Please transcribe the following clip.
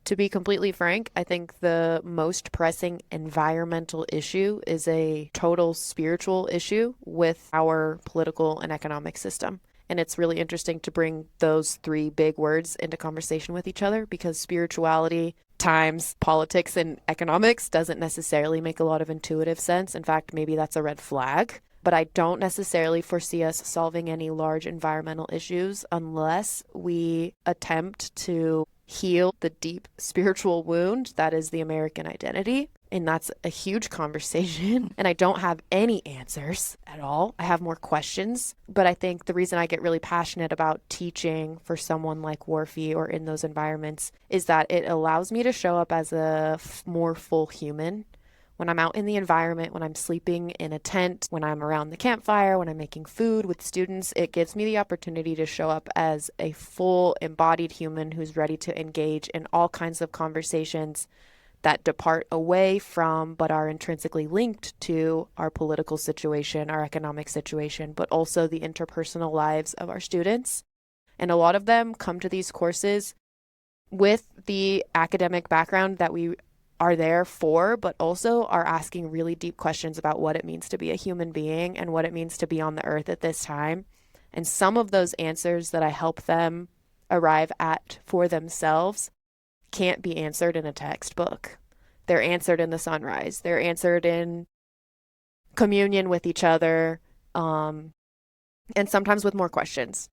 To be completely frank, I think the most pressing environmental issue is a total spiritual issue with our political and economic system. And it's really interesting to bring those three big words into conversation with each other because spirituality times politics and economics doesn't necessarily make a lot of intuitive sense. In fact, maybe that's a red flag. But I don't necessarily foresee us solving any large environmental issues unless we attempt to heal the deep spiritual wound that is the American identity. And that's a huge conversation. And I don't have any answers at all. I have more questions. But I think the reason I get really passionate about teaching for someone like WRFI or in those environments is that it allows me to show up as a more full human. When I'm out in the environment, when I'm sleeping in a tent, when I'm around the campfire, when I'm making food with students, it gives me the opportunity to show up as a full embodied human who's ready to engage in all kinds of conversations that depart away from but are intrinsically linked to our political situation, our economic situation, but also the interpersonal lives of our students. And a lot of them come to these courses with the academic background that we are there for, but also are asking really deep questions about what it means to be a human being and what it means to be on the earth at this time. And some of those answers that I help them arrive at for themselves can't be answered in a textbook. They're answered in the sunrise. They're answered in communion with each other, and sometimes with more questions.